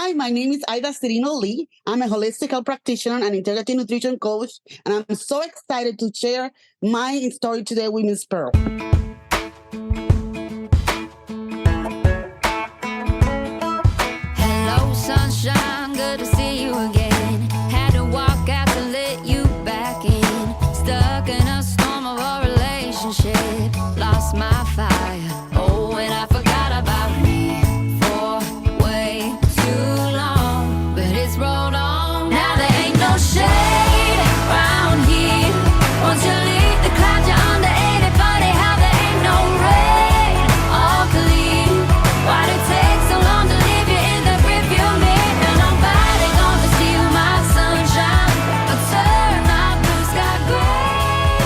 Hi, my name is Aida Cirino-Lee. I'm a holistic health practitioner and integrative nutrition coach, and I'm so excited to share my story today with Ms. Pearl. Hello, sunshine, good to see you again. Had to walk out to let you back in. Stuck in a storm of a relationship. Lost my fire. Oh, and I forgot about me for way too long. But it's rolled on. Now there ain't no shade around here. Once you leave the clouds, you're under 80. Funny how there ain't no rain or clear. Why'd it take so long to leave you in the rearview mirror? And nobody gonna steal my sunshine or turn my blue sky gray.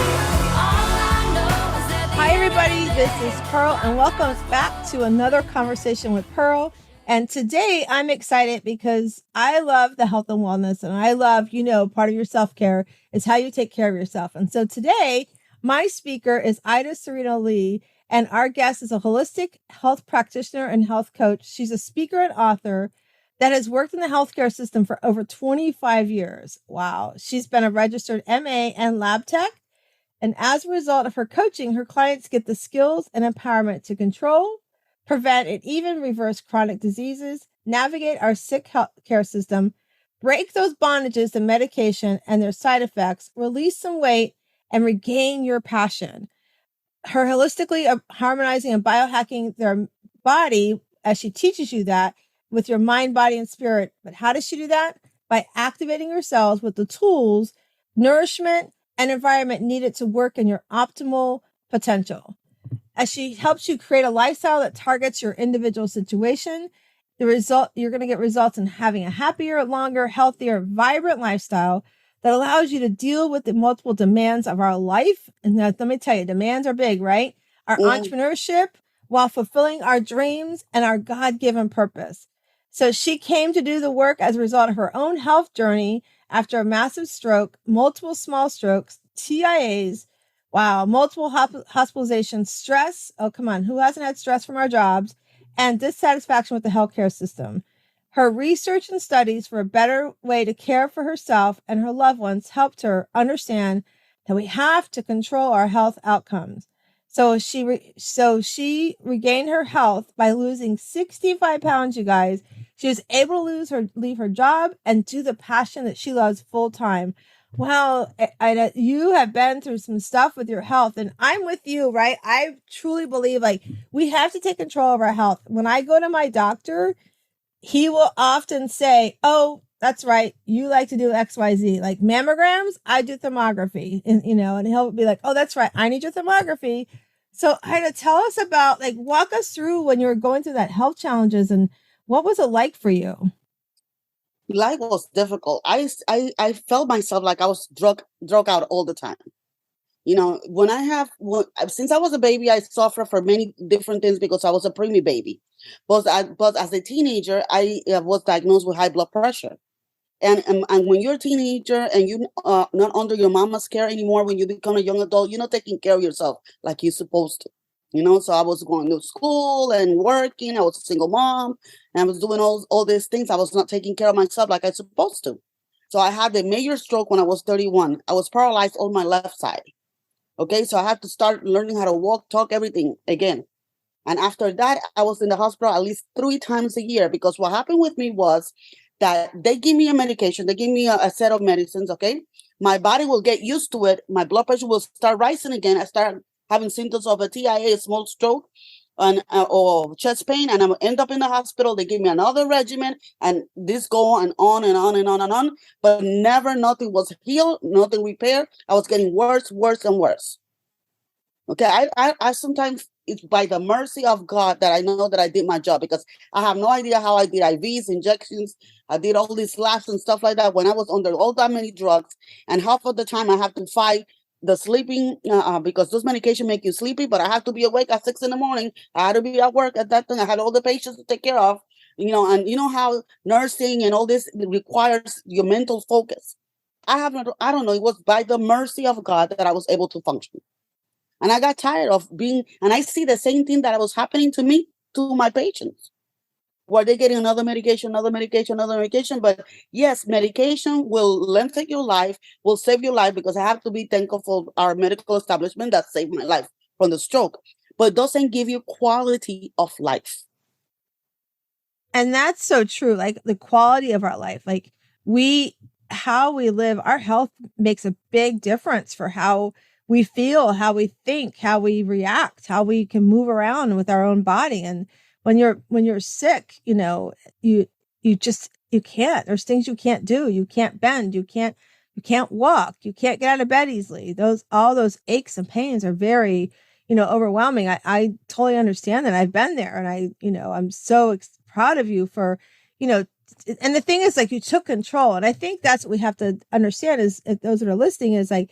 All I know is that Hi, everybody. This is Pearl, and welcome back to another conversation with Pearl. And today I'm excited because I love the health and wellness, and I love, part of your self-care is how you take care of yourself. And so today, my speaker is Aida Cirino-Lee, and our guest is a holistic health practitioner and health coach. She's a speaker and author that has worked in the healthcare system for over 25 years. Wow. She's been a registered MA and lab tech. And as a result of her coaching, her clients get the skills and empowerment to control, prevent, and even reverse chronic diseases, navigate our sick healthcare system, break those bondages and medication and their side effects, release some weight, and regain your passion. Her holistically harmonizing and biohacking their body as she teaches you that with your mind, body, and spirit. But how does she do that? By activating your cells with the tools, nourishment, and environment needed to work in your optimal potential. As she helps you create a lifestyle that targets your individual situation, you're going to get results in having a happier, longer, healthier, vibrant lifestyle that allows you to deal with the multiple demands of our life. And let me tell you, demands are big, right? Our entrepreneurship, while fulfilling our dreams and our God-given purpose. So she came to do the work as a result of her own health journey after a massive stroke, multiple small strokes, TIAs, multiple hospitalizations, stress. Oh, come on. Who hasn't had stress from our jobs? And dissatisfaction with the healthcare system. Her research and studies for a better way to care for herself and her loved ones helped her understand that we have to control our health outcomes. So she regained her health by losing 65 pounds, you guys. She was able to leave her job and do the passion that she loves full time. Wow, Ida, you have been through some stuff with your health, and I'm with you, right? I truly believe we have to take control of our health. When I go to my doctor, he will often say, "Oh, that's right. You like to do XYZ, like mammograms. I do thermography," and he'll be like, "Oh, that's right. I need your thermography." So, Ida, tell us about walk us through when you were going through that health challenges and what was it like for you? Life was difficult. I felt myself like I was drug out all the time. Since I was a baby, I suffered for many different things because I was a preemie baby. But as a teenager, I was diagnosed with high blood pressure. And when you're a teenager and you're not under your mama's care anymore, when you become a young adult, you're not taking care of yourself like you're supposed to. So I was going to school and working. I was a single mom, and I was doing all these things. I was not taking care of myself like I was supposed to. So I had a major stroke when I was 31. I was paralyzed on my left side. Okay, so I had to start learning how to walk, talk, everything again. And after that, I was in the hospital at least 3 times a year because what happened with me was that they give me a medication. They give me a set of medicines, okay? My body will get used to it. My blood pressure will start rising again. I start having symptoms of a TIA, a small stroke, or chest pain, and I end up in the hospital. They give me another regimen, and this go on and on and on and on. But never, nothing was healed, nothing repaired. I was getting worse, worse, and worse. Okay, I sometimes it's by the mercy of God that I know that I did my job because I have no idea how I did IVs, injections. I did all these labs and stuff like that when I was under all that many drugs. And half of the time I have to fight the sleeping because those medications make you sleepy, but I have to be awake at 6 a.m. I had to be at work at that time. I had all the patients to take care of, and you know how nursing and all this requires your mental focus. I don't know. It was by the mercy of God that I was able to function. And I got tired of and I see the same thing that was happening to me to my patients. Were they getting another medication, another medication, another medication? But yes, medication will lengthen your life, will save your life, because I have to be thankful for our medical establishment that saved my life from the stroke. But it doesn't give you quality of life. And that's so true. Like the quality of our life, like how we live, our health makes a big difference for how we feel, how we think, how we react, how we can move around with our own body. And when you're sick, you, you can't, there's things you can't do. You can't bend, you can't walk, you can't get out of bed easily. All those aches and pains are very, overwhelming. I totally understand that. I've been there, and I'm so proud of you for, and the thing is, like, you took control. And I think that's what we have to understand is, if those that are listening, is like,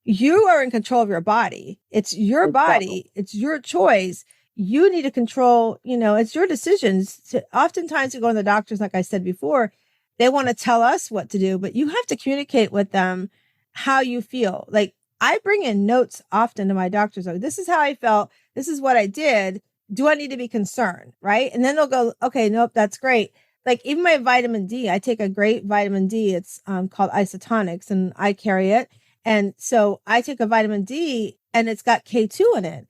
you are in control of your body. It's your body. It's your choice. You need to control, it's your decisions. Oftentimes we go to the doctors, like I said before, they want to tell us what to do, but you have to communicate with them how you feel. Like, I bring in notes often to my doctors. Like, this is how I felt. This is what I did. Do I need to be concerned? Right. And then they'll go, okay, nope, that's great. Like, even my vitamin D, I take a great vitamin D. It's called isotonics, and I carry it. And so I take a vitamin D, and it's got K2 in it.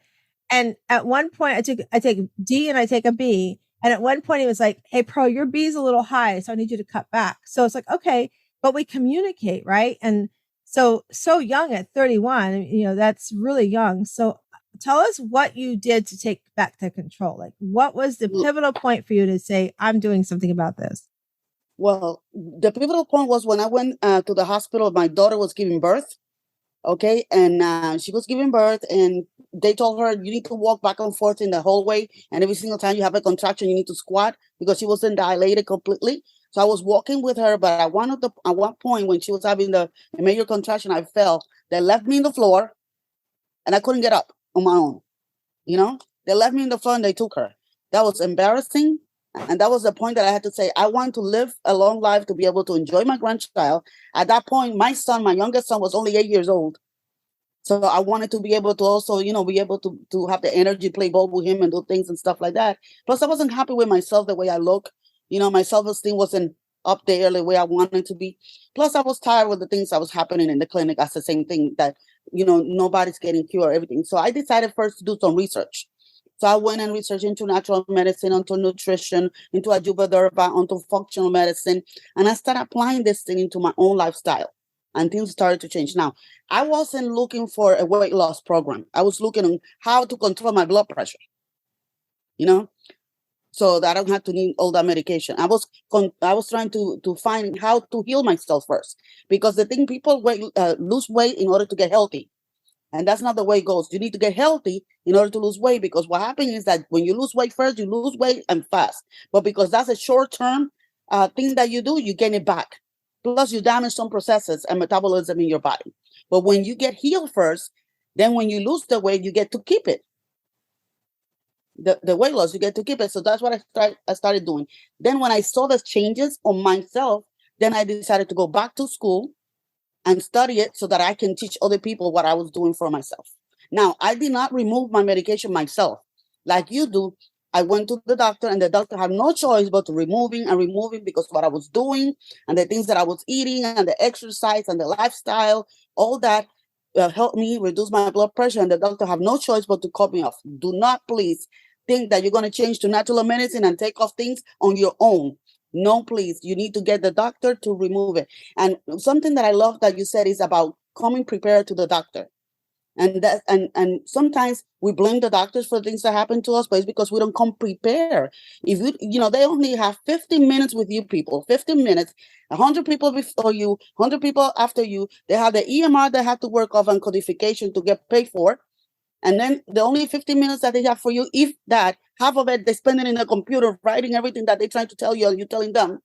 And at one point I take D and I take a B. And at one point he was like, hey, Pearl, your B is a little high, so I need you to cut back. So it's like, okay, but we communicate, right? And so young at 31, that's really young. So tell us what you did to take back the control. Like, what was the pivotal point for you to say, I'm doing something about this? Well, the pivotal point was when I went to the hospital. My daughter was giving birth. Okay. And she was giving birth, and they told her, you need to walk back and forth in the hallway. And every single time you have a contraction, you need to squat, because she wasn't dilated completely. So I was walking with her, but at one point when she was having a major contraction, I fell. They left me on the floor, and I couldn't get up on my own. They left me on the floor and they took her. That was embarrassing. And that was the point that I had to say, I want to live a long life to be able to enjoy my grandchild. At that point, my youngest son was only 8 years old. So I wanted to be able to also, be able to have the energy, play ball with him and do things and stuff like that. Plus, I wasn't happy with myself, the way I look. My self-esteem wasn't up there the way I wanted to be. Plus, I was tired with the things that was happening in the clinic. That's the same thing that, nobody's getting cured, everything. So I decided first to do some research. So I went and researched into natural medicine, into nutrition, into Ayurveda, onto functional medicine. And I started applying this thing into my own lifestyle. And things started to change. Now, I wasn't looking for a weight loss program. I was looking on how to control my blood pressure, so that I don't have to need all that medication. I was trying to find how to heal myself first. Because the thing, people lose weight in order to get healthy. And that's not the way it goes. You need to get healthy in order to lose weight, because what happens is that when you lose weight first, you lose weight and fast. But because that's a short-term thing that you do, you gain it back. Plus, you damage some processes and metabolism in your body. But when you get healed first, then when you lose the weight, you get to keep it. The weight loss, you get to keep it. So that's what I started doing. Then when I saw the changes on myself, then I decided to go back to school and study it so that I can teach other people what I was doing for myself. Now, I did not remove my medication myself like you do. I went to the doctor, and the doctor had no choice but to removing, because what I was doing and the things that I was eating and the exercise and the lifestyle, all that helped me reduce my blood pressure. And the doctor had no choice but to cut me off. Do not please think that you're going to change to natural medicine and take off things on your own. No, please. You need to get the doctor to remove it. And something that I love that you said is about coming prepared to the doctor. And sometimes we blame the doctors for things that happen to us, but it's because we don't come prepared. If they only have 15 minutes with you people, 15 minutes, 100 people before you, 100 people after you. They have the EMR they have to work off and codification to get paid for. And then the only 15 minutes that they have for you, if that, half of it, they spend it in the computer writing everything that they're trying to tell you and you're telling them.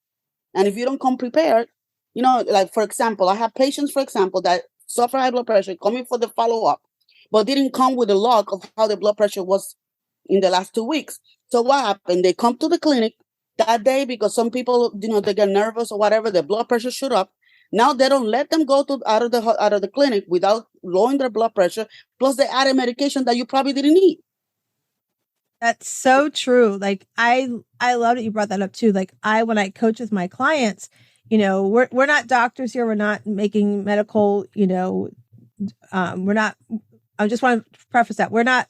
And if you don't come prepared, like, for example, I have patients, for example, that suffer high blood pressure coming for the follow-up, but didn't come with a log of how the blood pressure was in the last 2 weeks. So what happened? They come to the clinic that day because some people, they get nervous or whatever, their blood pressure shoot up. Now they don't let them go out of the clinic without lowering their blood pressure. Plus they add a medication that you probably didn't need. That's so true. Like I love that you brought that up too. Like when I coach with my clients, we're not doctors here. We're not making medical, we're not I just want to preface that we're not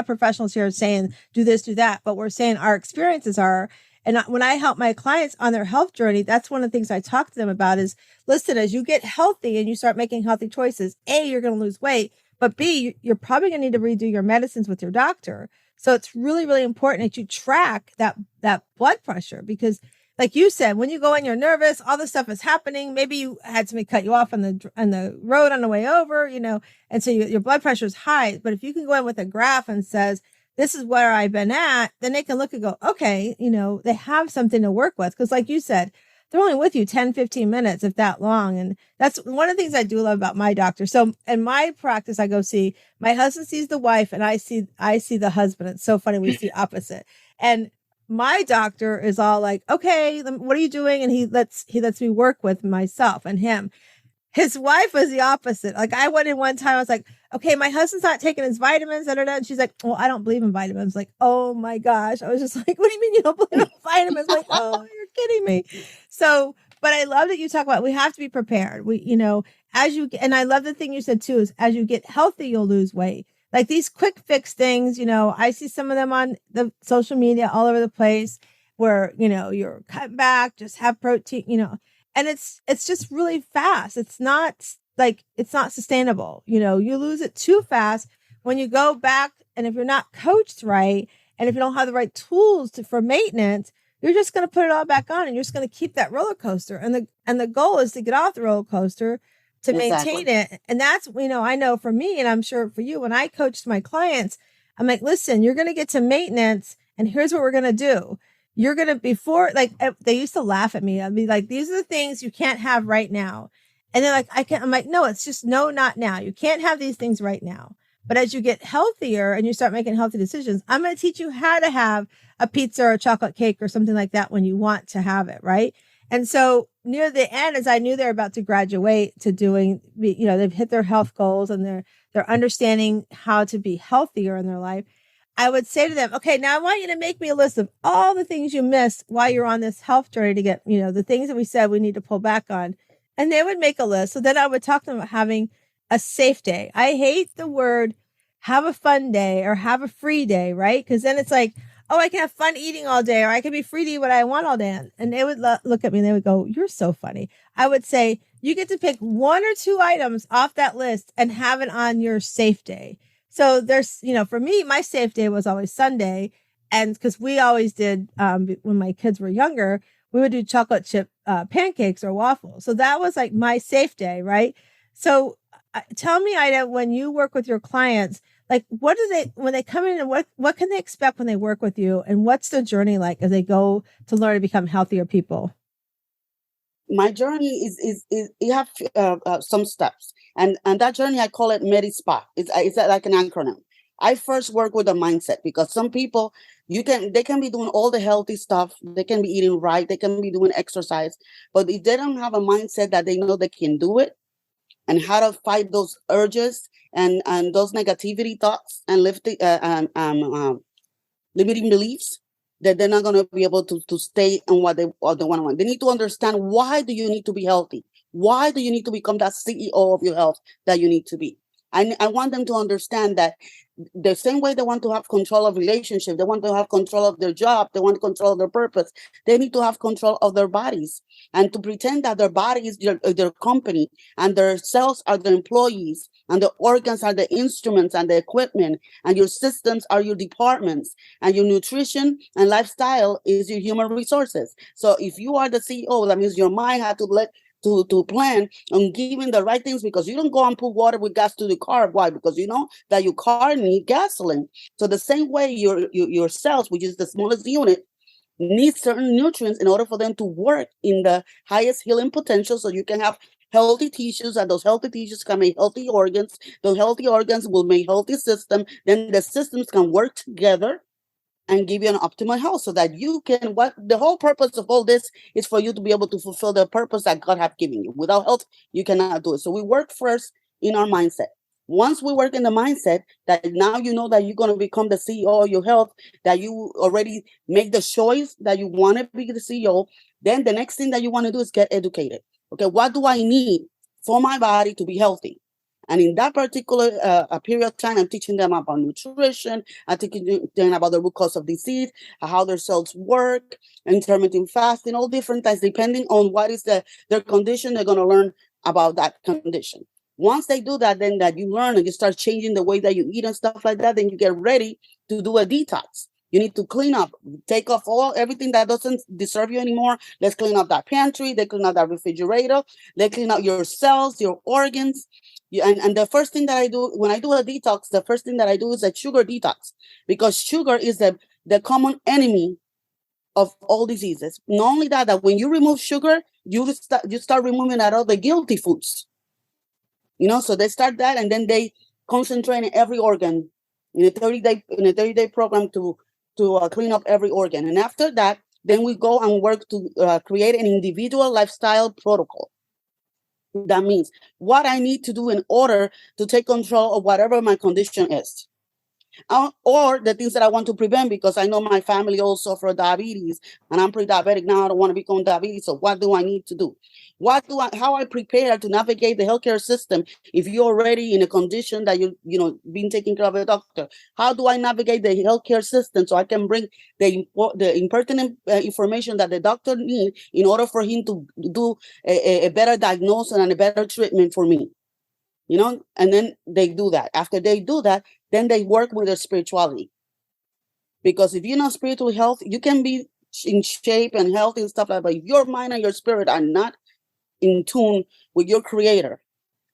professionals here saying do this, do that, but we're saying our experiences are. And when I help my clients on their health journey, that's one of the things I talk to them about is listen, as you get healthy and you start making healthy choices, A, you're going to lose weight, but B, you're probably going to need to redo your medicines with your doctor. So it's really, really important that you track that blood pressure because like you said, when you go in, you're nervous, all this stuff is happening. Maybe you had somebody cut you off on the road on the way over, and so your blood pressure is high. But if you can go in with a graph and says, this is where I've been at, then they can look and go, okay, they have something to work with. Cause like you said, they're only with you 10, 15 minutes, if that long. And that's one of the things I do love about my doctor. So in my practice, I go see my husband sees the wife and I see the husband. It's so funny. We see opposite. And my doctor is all like, okay, what are you doing? And he lets me work with myself and him. His wife was the opposite. Like I went in one time, I was like, okay, my husband's not taking his vitamins. And she's like, well, I don't believe in vitamins. Like, oh my gosh. I was just like, what do you mean you don't believe in vitamins? Like, oh, you're kidding me. So, but I love that you talk about, we have to be prepared. And I love the thing you said too, is as you get healthy, you'll lose weight. Like these quick fix things, I see some of them on the social media all over the place where, you're cut back, just have protein, and it's just really fast. It's not sustainable. You lose it too fast when you go back. And if you're not coached right, and if you don't have the right tools for maintenance, you're just going to put it all back on and you're just going to keep that roller coaster. And the goal is to get off the roller coaster to maintain it. And that's, I know for me, and I'm sure for you, when I coach my clients, I'm like, listen, you're going to get to maintenance and here's what we're going to do. You're going to, before, like they used to laugh at me. I'd be like, these are the things you can't have right now. And they're like, I'm like, no, it's just no, not now. You can't have these things right now. But as you get healthier and you start making healthy decisions, I'm going to teach you how to have a pizza or a chocolate cake or something like that when you want to have it. Right. And so near the end, as I knew they're about to graduate to doing, they've hit their health goals and they're understanding how to be healthier in their life. I would say to them, okay, now I want you to make me a list of all the things you missed while you're on this health journey to get, the things that we said we need to pull back on. And they would make a list. So then I would talk to them about having a safe day. I hate the word have a fun day or have a free day, right? Because then it's like, oh, I can have fun eating all day, or I can be free to eat what I want all day. And they would look at me and they would go, you're so funny. I would say, you get to pick 1 or 2 items off that list and have it on your safe day. So there's, for me, my safe day was always Sunday. And because we always did, when my kids were younger, we would do chocolate chip pancakes or waffles. So that was like my safe day, right? So tell me, Ida, when you work with your clients, like when they come in and what can they expect when they work with you? And what's the journey like as they go to learn to become healthier people? My journey is you have some steps, and that journey I call it MediSpa. It's like an acronym. I first work with a mindset because some people they can be doing all the healthy stuff, they can be eating right, they can be doing exercise, but if they don't have a mindset that they know they can do it and how to fight those urges and those negativity thoughts and limiting beliefs, that they're not going to be able to stay on what they want. They need to understand, why do you need to be healthy? Why do you need to become that CEO of your health that you need to be? I want them to understand that the same way they want to have control of relationship, they want to have control of their job, they want control of their purpose, they need to have control of their bodies. And to pretend that their body is their company and their cells are the employees and the organs are the instruments and the equipment and your systems are your departments and your nutrition and lifestyle is your human resources. So if you are the CEO, that means your mind had to plan on giving the right things, because you don't go and put water with gas to the car. Why? Because you know that your car needs gasoline. So the same way your cells, which is the smallest unit, need certain nutrients in order for them to work in the highest healing potential, so you can have healthy tissues, and those healthy tissues can make healthy organs. Those healthy organs will make healthy system. Then the systems can work together and give you an optimal health, so that you can, what the whole purpose of all this is for you to be able to fulfill the purpose that God have given you. Without health, you cannot do it. So we work first in our mindset. Once we work in the mindset that now you know that you're going to become the CEO of your health, that you already make the choice that you want to be the CEO, then the next thing that you want to do is get educated. Okay, what do I need for my body to be healthy? And in that particular period of time, I'm teaching them about nutrition. I'm teaching them about the root cause of disease, how their cells work, intermittent fasting, all different things, depending on what is their condition. They're going to learn about that condition. Once they do that, then that you learn and you start changing the way that you eat and stuff like that, then you get ready to do a detox. You need to clean up, take off everything that doesn't deserve you anymore. Let's clean up that pantry. They clean up that refrigerator. They clean up your cells, your organs. And the first thing that I do when I do a detox, the first thing that I do is a sugar detox, because sugar is the common enemy of all diseases. Not only that when you remove sugar, you start removing all the guilty foods. So they start that, and then they concentrate in every organ in a 30-day program to clean up every organ. And after that, then we go and work to create an individual lifestyle protocol. That means what I need to do in order to take control of whatever my condition is. Or the things that I want to prevent, because I know my family also suffer diabetes and I'm pre-diabetic now. I don't want to become diabetes. So what do I need to do? How I prepare to navigate the healthcare system if you're already in a condition that being taken care of by a doctor? How do I navigate the healthcare system so I can bring the impertinent information that the doctor needs in order for him to do a better diagnosis and a better treatment for me? And then they do that. After they do that, then they work with their spirituality. Because if you're not spiritual health, you can be in shape and healthy and stuff like that. But if your mind and your spirit are not in tune with your creator,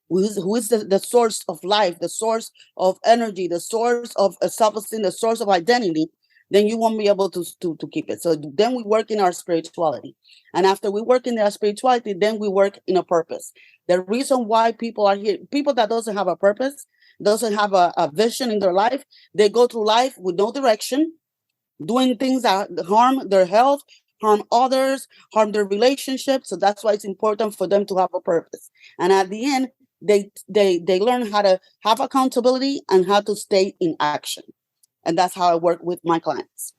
who is the source of life, the source of energy, the source of self-esteem, the source of identity, then you won't be able to keep it. So then we work in our spirituality. And after we work in our spirituality, then we work in a purpose. The reason why people are here, people that doesn't have a purpose, doesn't have a vision in their life, they go through life with no direction, doing things that harm their health, harm others, harm their relationships. So that's why it's important for them to have a purpose. And at the end, they learn how to have accountability and how to stay in action. And that's how I work with my clients.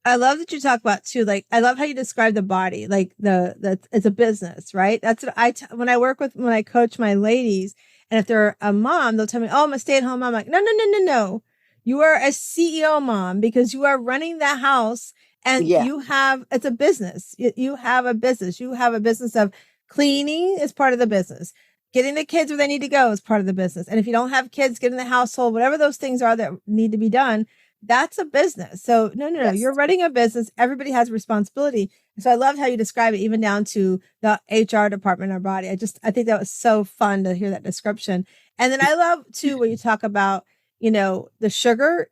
I love that you talk about too. Like, I love how you describe the body, like it's a business, right? That's what when I coach my ladies, and if they're a mom, they'll tell me, "Oh, I'm a stay-at-home mom." I'm like, no. You are a CEO mom because you are running the house, and it's a business. You have a business. You have a business of cleaning is part of the business. Getting the kids where they need to go is part of the business. And if you don't have kids, getting the household, whatever those things are that need to be done, that's a business. So no, yes. You're running a business. Everybody has a responsibility. So I loved how you describe it, even down to the HR department in our body. I think that was so fun to hear that description. And then I love too, when you talk about, the sugar.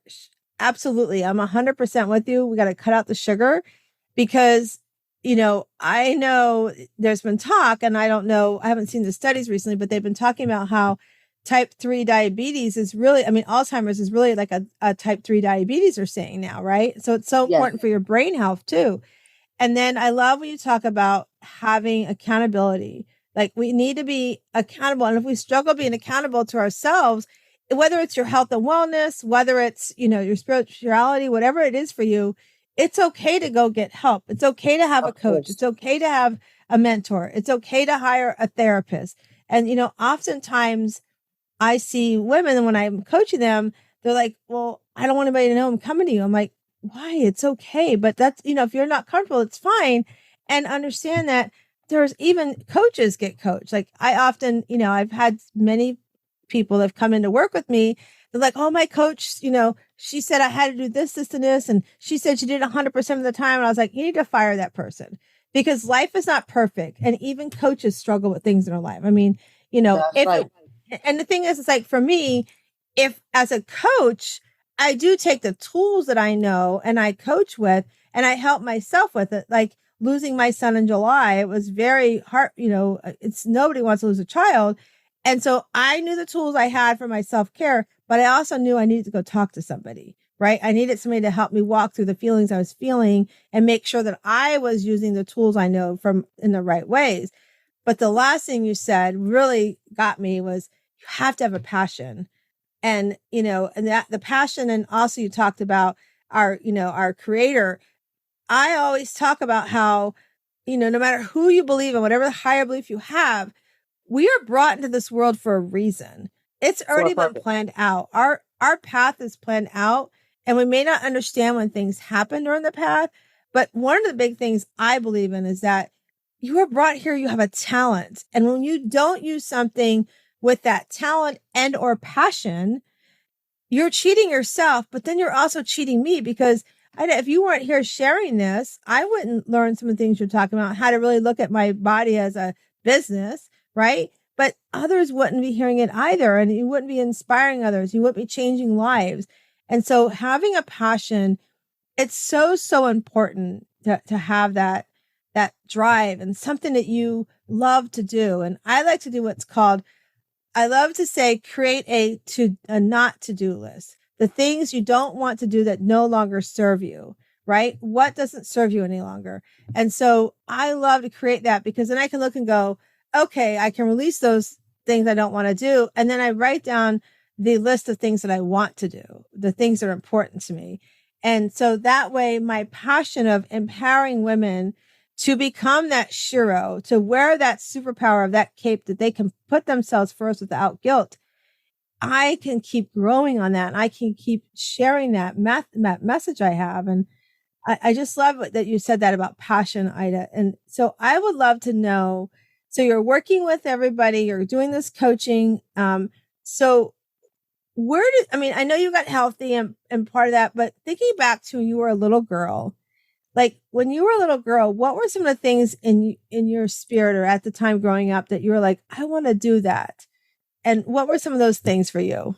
Absolutely. I'm 100% with you. We got to cut out the sugar because, I know there's been talk, and I don't know, I haven't seen the studies recently, but they've been talking about how type 3 diabetes is really, Alzheimer's is really like a type 3 diabetes they're saying now, right? So it's so important for your brain health too. And then I love when you talk about having accountability. Like, we need to be accountable. And if we struggle being accountable to ourselves, whether it's your health and wellness, whether it's, your spirituality, whatever it is for you, it's okay to go get help. It's okay to have a coach. It's okay to have a mentor. It's okay to hire a therapist. And, oftentimes I see women when I'm coaching them, they're like, well, I don't want anybody to know I'm coming to you. I'm like, why? It's okay. But that's, if you're not comfortable, it's fine. And understand that there's even coaches get coached. Like, I often, I've had many people that have come in to work with me. They're like, oh, my coach, she said I had to do this, this, and this. And she said she did 100% of the time. And I was like, you need to fire that person, because life is not perfect. And even coaches struggle with things in their life. And the thing is, it's like, for me, if as a coach, I do take the tools that I know and I coach with, and I help myself with it. Like losing my son in July, it was very hard. It's nobody wants to lose a child. And so I knew the tools I had for my self-care, but I also knew I needed to go talk to somebody, right? I needed somebody to help me walk through the feelings I was feeling and make sure that I was using the tools I know from in the right ways. But the last thing you said really got me was you have to have a passion. And, and that the passion, and also you talked about our creator. I always talk about how, no matter who you believe in, whatever the higher belief you have, we are brought into this world for a reason. It's already been planned out. Our path is planned out, and we may not understand when things happen during the path. But one of the big things I believe in is that you are brought here, you have a talent. And when you don't use something with that talent and or passion, you're cheating yourself, but then you're also cheating me, because if you weren't here sharing this, I wouldn't learn some of the things you're talking about, how to really look at my body as a business, right? But others wouldn't be hearing it either. And you wouldn't be inspiring others. You wouldn't be changing lives. And so having a passion, it's so, so important to have that drive and something that you love to do. And I like to do what's called, I love to say, create a not to-do list. The things you don't want to do that no longer serve you, right? What doesn't serve you any longer? And so I love to create that, because then I can look and go, okay, I can release those things I don't want to do. And then I write down the list of things that I want to do, the things that are important to me. And so that way, my passion of empowering women to become that shiro, to wear that superpower of that cape, that they can put themselves first without guilt, I can keep growing on that. And I can keep sharing that message I have. And I just love that you said that about passion, Aida. And so I would love to know, so you're working with everybody, you're doing this coaching. So I know you got healthy and part of that, but thinking back to when you were a little girl, like when you were a little girl, what were some of the things in your spirit or at the time growing up that you were like, I want to do that? And what were some of those things for you?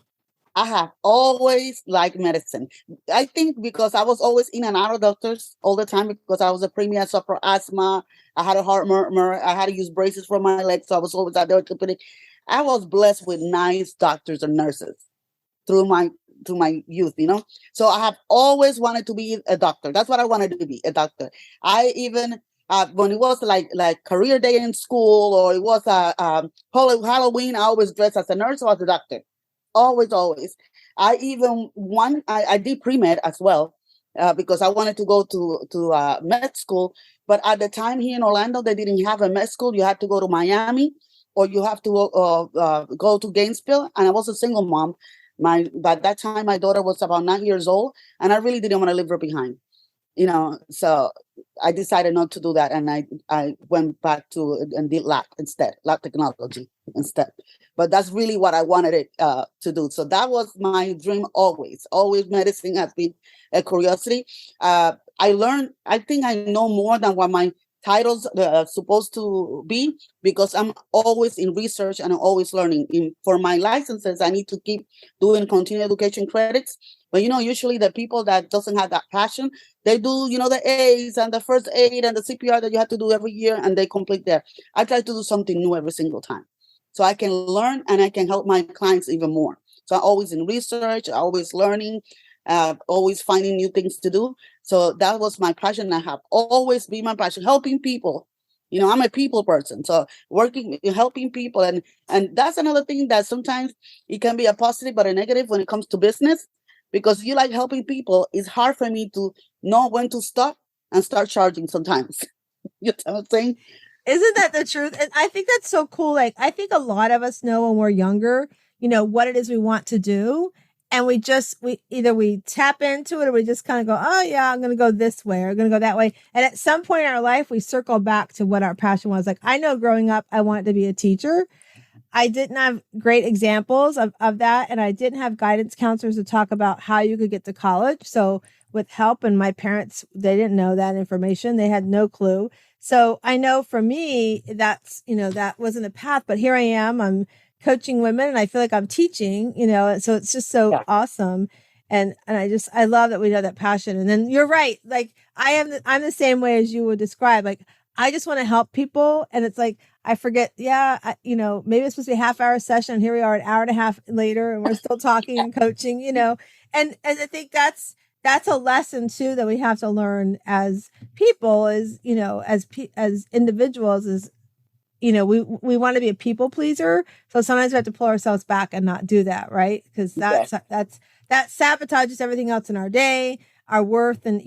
I have always liked medicine. I think because I was always in and out of doctors all the time, because I was a preemie, I suffered asthma, I had a heart murmur, I had to use braces for my legs, so I was always at the orthopedic. I was blessed with nice doctors and nurses through my youth, So I have always wanted to be a doctor. That's what I wanted to be, a doctor. I even when it was like career day in school, or it was Halloween, I always dressed as a nurse or as a doctor. Always. I even I did pre-med as well, because I wanted to go to med school. But at the time here in Orlando, they didn't have a med school. You had to go to Miami, or you have to go to Gainesville. And I was a single mom. By that time, my daughter was about 9 years old, and I really didn't want to leave her behind. So I decided not to do that, and I went back to and did lab instead, lab technology instead. But that's really what I wanted it to do. So that was my dream always. Always medicine has been a curiosity. I think I know more than what my titles are supposed to be, because I'm always in research and I'm always learning. For my licenses, I need to keep doing continuing education credits. But usually the people that doesn't have that passion, they do, the A's and the first aid and the CPR that you have to do every year, and they complete there. I try to do something new every single time, so I can learn and I can help my clients even more. So I'm always in research, always learning, always finding new things to do. So that was my passion. I have always been my passion, helping people. I'm a people person, so helping people, and that's another thing that sometimes it can be a positive but a negative when it comes to business, because you like helping people. It's hard for me to know when to stop and start charging sometimes. You know what I'm saying? Isn't that the truth? And I think that's so cool. Like, I think a lot of us know when we're younger, what it is we want to do. And we either tap into it, or we just kind of go, oh yeah, I'm going to go this way, or I'm going to go that way. And at some point in our life, we circle back to what our passion was. Like, I know growing up, I wanted to be a teacher. I didn't have great examples of that. And I didn't have guidance counselors to talk about how you could get to college. So with help, and my parents, they didn't know that information. They had no clue. So I know for me, that's, that wasn't a path, but here I am, I'm coaching women, and I feel like I'm teaching, so it's just so awesome. And I love that we know that passion. And then you're right. Like I'm the same way as you would describe. Like, I just want to help people. And it's like, I forget. Yeah. Maybe it's supposed to be a half-hour session. Here we are an hour and a half later, and we're still talking and coaching, and I think that's a lesson too, that we have to learn as people, as individuals, is we want to be a people pleaser. So sometimes we have to pull ourselves back and not do that, right? Because Yes. that sabotages everything else in our day, our worth, and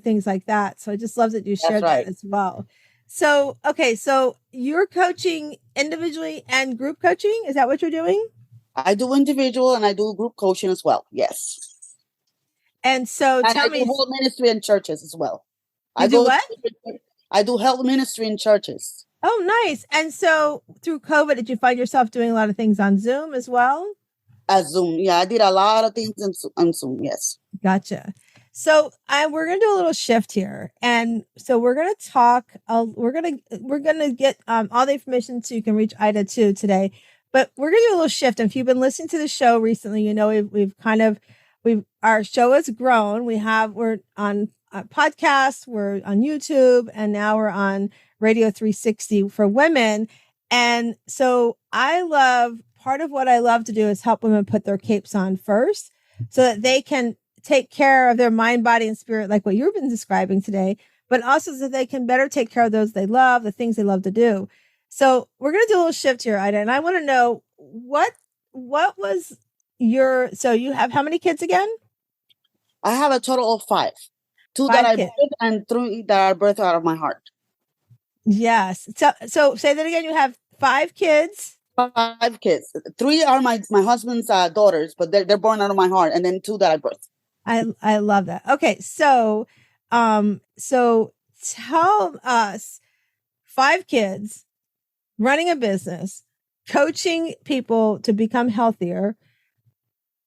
things like that. So I just love that you That's shared that right. as well. So okay, so you're coaching individually and group coaching. Is that what you're doing? I do individual and I do group coaching as well. Yes. And so And tell I do me, health ministry in churches as well. you I do go what? I do health ministry in churches. Oh, nice. And so through COVID, did you find yourself doing a lot of things on Zoom as well? As Zoom. Yeah, I did a lot of things on Zoom. Yes. Gotcha. So we're gonna do a little shift here, and so we're gonna talk. We're gonna get all the information so you can reach Ida too today. But we're gonna do a little shift. And if you've been listening to the show recently, we've our show has grown. We're on podcasts, we're on YouTube, and now we're on Radio 360 for women. And so part of what I love to do is help women put their capes on first so that they can take care of their mind, body, and spirit, like what you've been describing today, but also so they can better take care of those they love, the things they love to do. So we're going to do a little shift here, Ida, and I want to know what was so you have how many kids again? I have a total of 5. 2 that 5 I kids. birthed and 3 that are birthed out of my heart. Yes. So say that again. You have 5 kids. 5 kids. 3 are my husband's daughters, but they're born out of my heart, and then 2 that I birthed. I love that. Okay, so tell us 5 kids, running a business, coaching people to become healthier.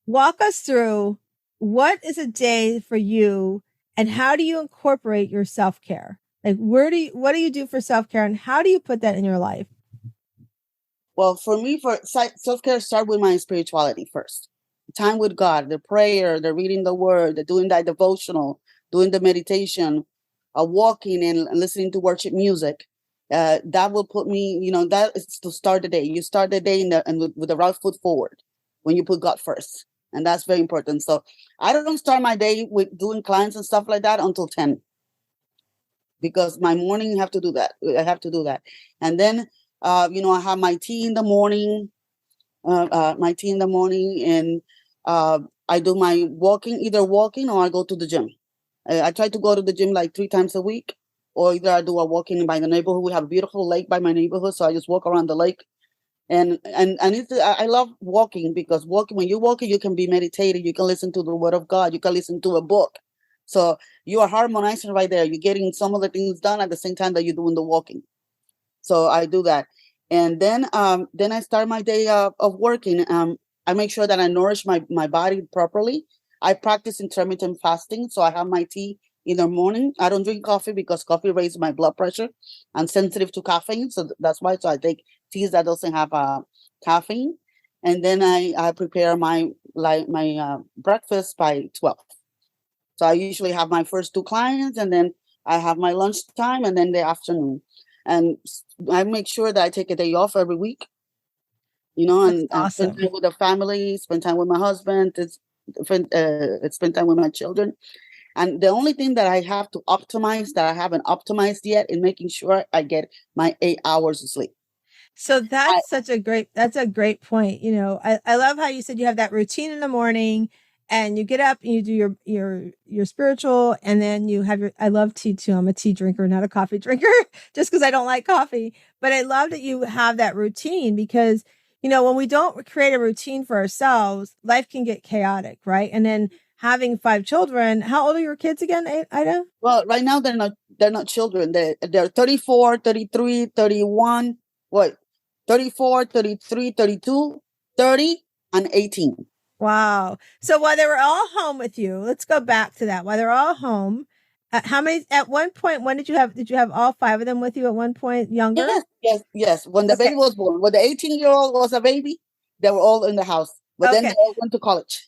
Walk us through what is a day for you and how do you incorporate your self-care? Like what do you do for self-care and how do you put that in your life? Well, for me, for self-care, start with my spirituality first. Time with God, the prayer, the reading the word, the doing that devotional, doing the meditation, walking and listening to worship music. That will put me, that is to start the day. You start the day with the right foot forward when you put God first. And that's very important. So I don't start my day with doing clients and stuff like that until 10. Because my morning I have to do that. And then, I have my tea in the morning, and I do my either walking or I go to the gym. I try to go to the gym like 3 times a week, or either I do a walking by the neighborhood. We have a beautiful lake by my neighborhood, so I just walk around the lake. And I love walking because when you're walking, you can be meditating. You can listen to the word of God. You can listen to a book. So you are harmonizing right there. You're getting some of the things done at the same time that you're doing the walking. So I do that. And then I start my day of working. I make sure that I nourish my body properly. I practice intermittent fasting. So I have my tea in the morning. I don't drink coffee because coffee raises my blood pressure. I'm sensitive to caffeine. So that's why. So I take teas that doesn't have caffeine. And then I prepare my breakfast by 12. So I usually have my first 2 clients, and then I have my lunchtime, and then the afternoon. And I make sure that I take a day off every week, That's and awesome. spend time with the family, spend time with my husband, spend time with my children. And the only thing that I have to optimize that I haven't optimized yet is making sure I get my 8 hours of sleep. So that's a great point. I love how you said you have that routine in the morning and you get up and you do your spiritual, and then you have I love tea too. I'm a tea drinker, not a coffee drinker, just because I don't like coffee. But I love that you have that routine because, when we don't create a routine for ourselves, life can get chaotic, right? And then having 5 children, how old are your kids again, Ida? Well, right now they're not children. They're 34, 33, 31, what? 34, 33, 32, 30, and 18. Wow. So while they were all home with you, let's go back to that. While they're all home, how many at one point? When did you have all 5 of them with you at one point? Younger? Yes. When the baby was born, when the 18-year-old was a baby, they were all in the house. But then they all went to college.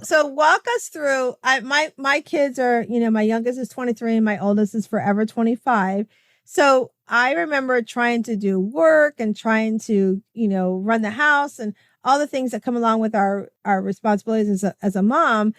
So walk us through. My kids are, my youngest is 23 and my oldest is forever 25. So I remember trying to do work and trying to, run the house and all the things that come along with our responsibilities as a mom.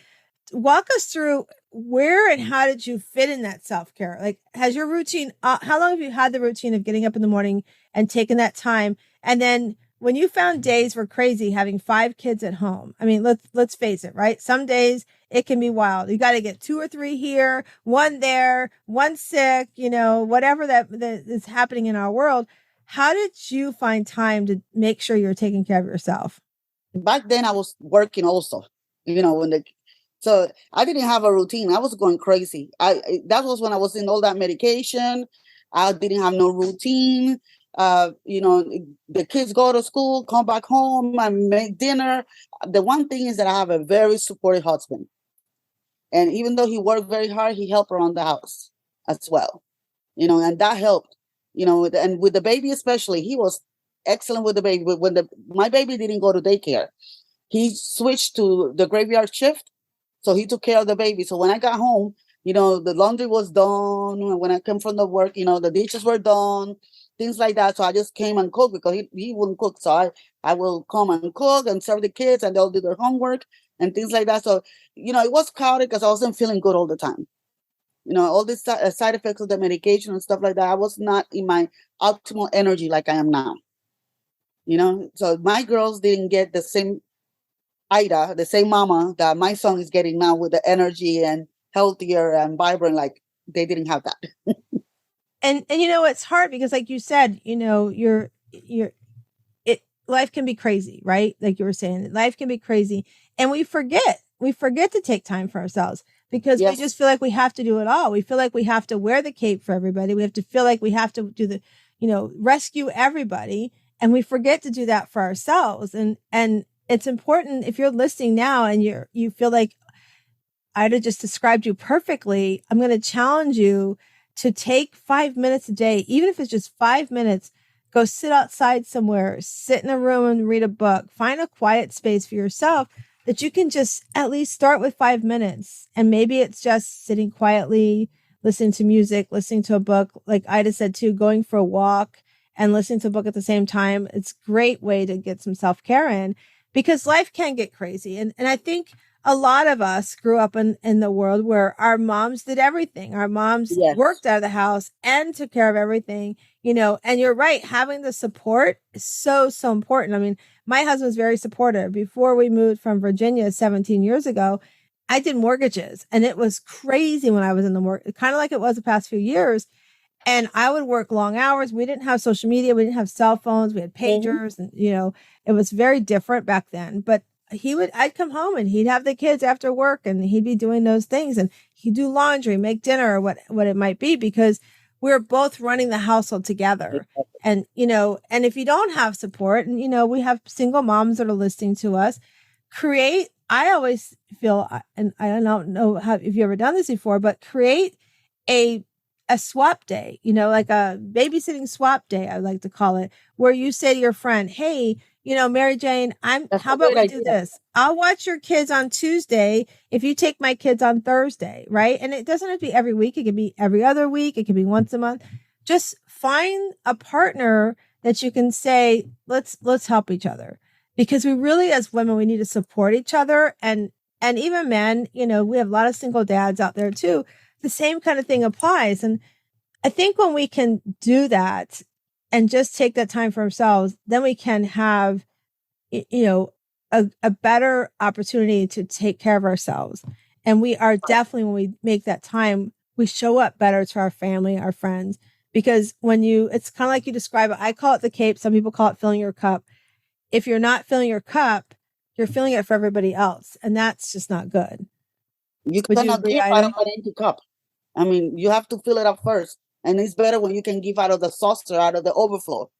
walk us through where and how did you fit in that self-care? Like, has your routine, how long have you had the routine of getting up in the morning and taking that time? And then when you found days were crazy, having 5 kids at home, I mean, let's face it, right? Some days it can be wild. You got to get 2 or 3 here, 1 there, 1 sick, whatever that is happening in our world. How did you find time to make sure you're taking care of yourself? Back then I was working also, so I didn't have a routine. I was going crazy. That was when I was in all that medication. I didn't have no routine. The kids go to school, come back home, I make dinner. The one thing is that I have a very supportive husband. And even though he worked very hard, he helped around the house as well. And that helped, and with the baby especially, he was excellent with the baby. But when my baby didn't go to daycare, he switched to the graveyard shift. So he took care of the baby. So when I got home, the laundry was done. When I came from the work, the dishes were done, things like that. So I just came and cooked because he wouldn't cook. So I will come and cook and serve the kids, and they'll do their homework and things like that. So, it was chaotic because I wasn't feeling good all the time. All these side effects of the medication and stuff like that. I was not in my optimal energy like I am now. So my girls didn't get the same Aida, the same mama that my son is getting now, with the energy and healthier and vibrant. Like, they didn't have that. And it's hard because, like you said, life can be crazy, right? Like you were saying, life can be crazy, and we forget to take time for ourselves because we just feel like we have to do it all. We feel like we have to wear the cape for everybody. We have to feel like we have to do rescue everybody, and we forget to do that for ourselves. And it's important, if you're listening now and you feel like Ida just described you perfectly, I'm going to challenge you to take 5 minutes a day, even if it's just 5 minutes. Go sit outside somewhere, sit in a room and read a book, find a quiet space for yourself that you can just at least start with 5 minutes. And maybe it's just sitting quietly, listening to music, listening to a book. Like Ida said too, going for a walk and listening to a book at the same time. It's a great way to get some self-care in, because life can get crazy. And I think a lot of us grew up in the world where our moms did everything. Our moms worked out of the house and took care of everything, and you're right. Having the support is so, so important. I mean, my husband was very supportive. Before we moved from Virginia 17 years ago, I did mortgages, and it was crazy when I was in the mortgage, kind of like it was the past few years. And I would work long hours. We didn't have social media. We didn't have cell phones. We had pagers, and, it was very different back then. But I'd come home and he'd have the kids after work, and he'd be doing those things, and he'd do laundry, make dinner, or what it might be, because we're both running the household together. And, and if you don't have support, and, we have single moms that are listening to us, I always feel, and I don't know if you've ever done this before, but create a swap day, like a babysitting swap day, I like to call it, where you say to your friend, hey, Mary Jane, how about we do this? I'll watch your kids on Tuesday if you take my kids on Thursday, right? And it doesn't have to be every week. It can be every other week. It can be once a month. Just find a partner that you can say, let's help each other, because we really, as women, we need to support each other. And even men, we have a lot of single dads out there too. The same kind of thing applies. And I think when we can do that and just take that time for ourselves, then we can have, a better opportunity to take care of ourselves. And we are definitely, when we make that time, we show up better to our family, our friends, because it's kind of like you describe it. I call it the cape. Some people call it filling your cup. If you're not filling your cup, you're filling it for everybody else. And that's just not good. You cannot give out of an empty cup. I mean, you have to fill it up first. And it's better when you can give out of the saucer, out of the overflow.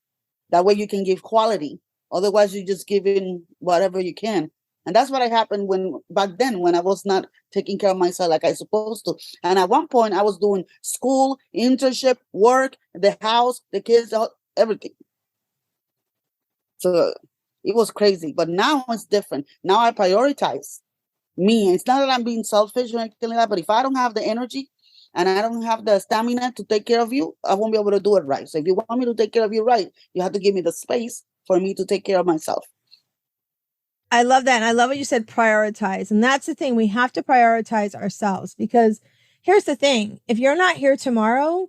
That way you can give quality. Otherwise, you just give in whatever you can. And that's what happened back then when I was not taking care of myself like I supposed to. And at one point, I was doing school, internship, work, the house, the kids, everything. So it was crazy. But now it's different. Now I prioritize me. It's not that I'm being selfish or anything like that, but if I don't have the energy and I don't have the stamina to take care of you, I won't be able to do it right. So if you want me to take care of you right, you have to give me the space for me to take care of myself. I love that. And I love what you said, prioritize. And that's the thing. We have to prioritize ourselves, because here's the thing. If you're not here tomorrow,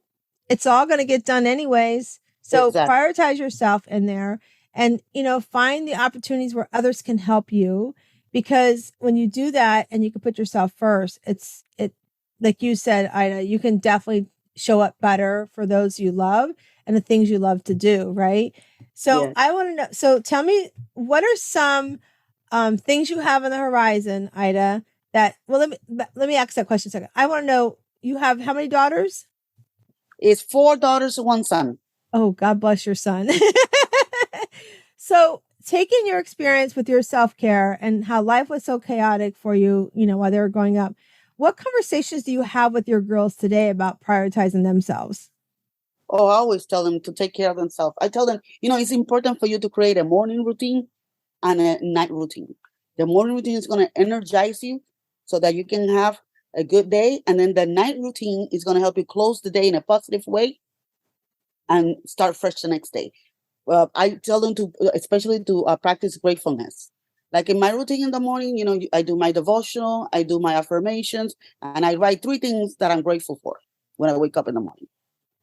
it's all going to get done anyways. So Exactly. prioritize yourself in there, and, find the opportunities where others can help you. Because when you do that and you can put yourself first, like you said, Ida, you can definitely show up better for those you love and the things you love to do. Right. So Yes. I want to know, so tell me, what are some things you have on the horizon, Ida, that, well, let me ask that question a second. I want to know, you have how many daughters? It's 4 daughters and 1 son. Oh, God bless your son. So, taking your experience with your self-care and how life was so chaotic for you, while they were growing up, what conversations do you have with your girls today about prioritizing themselves? Oh, I always tell them to take care of themselves. I tell them, it's important for you to create a morning routine and a night routine. The morning routine is going to energize you so that you can have a good day. And then the night routine is going to help you close the day in a positive way and start fresh the next day. I tell them to, especially to practice gratefulness. Like in my routine in the morning, I do my devotional, I do my affirmations, and I write 3 things that I'm grateful for when I wake up in the morning.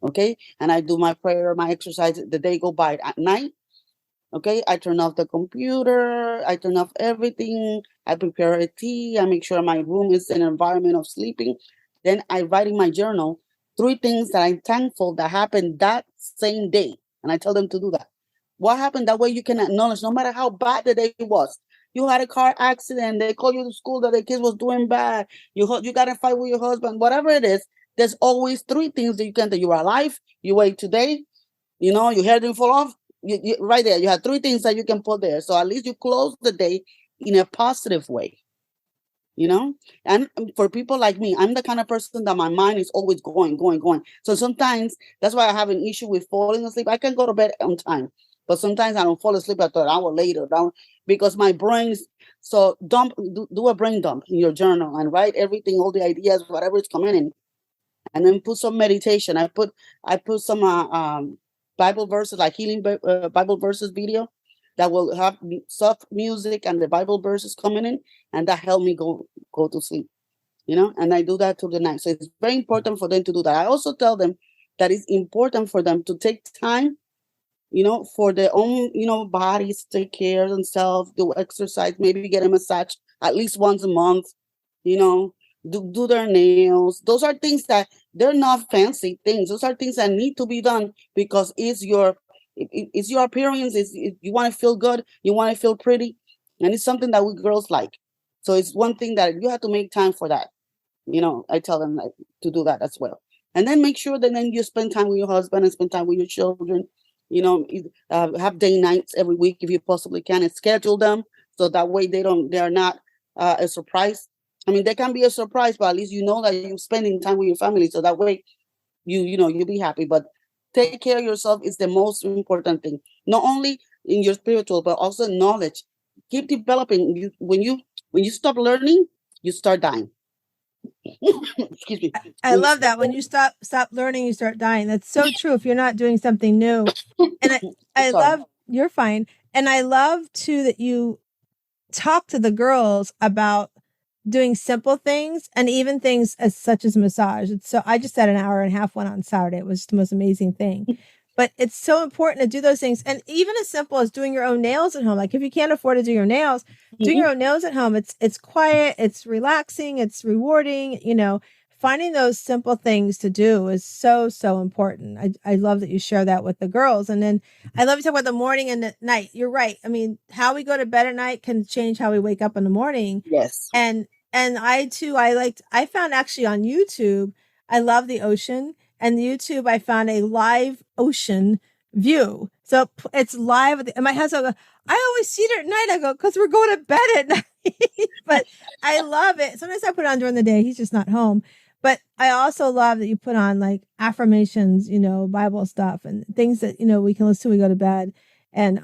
Okay. And I do my prayer, my exercise, the day go by. At night, okay, I turn off the computer, I turn off everything, I prepare a tea, I make sure my room is an environment of sleeping. Then I write in my journal 3 things that I'm thankful that happened that same day. And I tell them to do that. What happened? That way you can acknowledge, no matter how bad the day was. You had a car accident, they called you to school that the kids was doing bad, you got in a fight with your husband, whatever it is, there's always 3 things that you can do. You are alive, you ate today, your hair didn't fall off. Right there, you have 3 things that you can put there. So at least you close the day in a positive way, you know? And for people like me, I'm the kind of person that my mind is always going, going, going. So sometimes that's why I have an issue with falling asleep. I can go to bed on time, but sometimes I don't fall asleep until an hour later down because my brain's so do a brain dump in your journal and write everything, all the ideas, whatever is coming in, and then put some meditation. I put some Bible verses, like healing Bible verses video that will have soft music and the Bible verses coming in, and that helped me go to sleep. And I do that to the night. So it's very important for them to do that. I also tell them that it's important for them to take time, for their own, bodies, take care of themselves, do exercise, maybe get a massage at least once a month, you know, do their nails. Those are things that they're not fancy things. Those are things that need to be done because it's your appearance. You want to feel good, you want to feel pretty, and it's something that we girls like. So it's one thing that you have to make time for that. I tell them like, to do that as well. And then make sure that then you spend time with your husband and spend time with your children. Have day nights every week if you possibly can, and schedule them so that way they're not a surprise. I mean, they can be a surprise, but at least you know that you're spending time with your family, so that way you'll be happy. But take care of yourself is the most important thing, not only in your spiritual but also knowledge. Keep developing. When you stop learning, you start dying. Excuse me. I When you love stop that. When you stop learning, you start dying. That's so true. If you're not doing something new. And I sorry. love, you're fine. And I love too that you talk to the girls about doing simple things and even things as such as massage. So I just had an hour and a half one on Saturday. It was the most amazing thing. But it's so important to do those things. And even as simple as doing your own nails at home. Like if you can't afford to do your nails, doing your own nails at home, it's quiet, it's relaxing, it's rewarding, finding those simple things to do is so, so important. I love that you share that with the girls. And then I love you talk about the morning and the night. You're right. I mean, how we go to bed at night can change how we wake up in the morning. Yes. And I found actually on YouTube, I love the ocean, and YouTube, I found a live ocean view. So it's live. And my husband goes, I always see it at night. I go, because we're going to bed at night. But I love it. Sometimes I put it on during the day. He's just not home. But I also love that you put on like affirmations, Bible stuff and things that, we can listen to when we go to bed. And,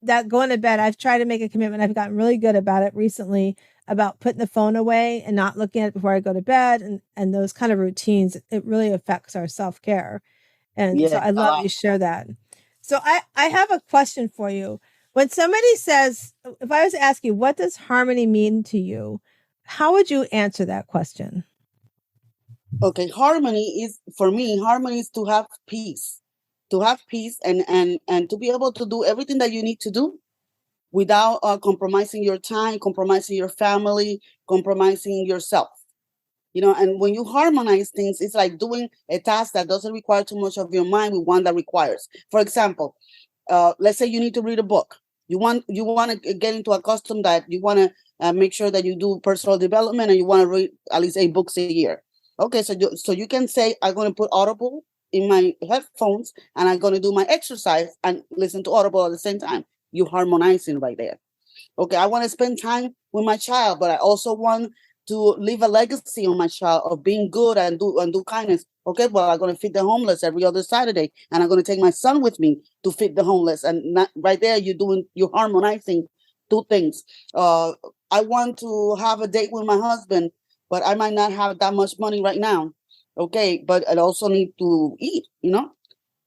that going to bed, I've tried to make a commitment. I've gotten really good about it recently, about putting the phone away and not looking at it before I go to bed, and those kind of routines. It really affects our self-care. And so Yeah, I a love lot. you share that. So I have a question for you. When somebody says, if I was to ask you, what does harmony mean to you? How would you answer that question? Okay, harmony is, for me, harmony is to have peace, and to be able to do everything that you need to do without compromising your time, compromising your family, compromising yourself. And when you harmonize things, it's like doing a task that doesn't require too much of your mind with one that requires. For example, let's say you need to read a book. You want to get into a custom that you want to make sure that you do personal development, and you want to read at least 8 books a year. Okay, so you can say, I'm going to put Audible in my headphones, and I'm going to do my exercise and listen to Audible at the same time. You harmonizing right there. Okay, I want to spend time with my child, but I also want to leave a legacy on my child of being good and do kindness. Okay, well, I'm going to feed the homeless every other Saturday, and I'm going to take my son with me to feed the homeless. And not, right there, you're harmonizing two things. I want to have a date with my husband, but I might not have that much money right now. Okay, but I also need to eat.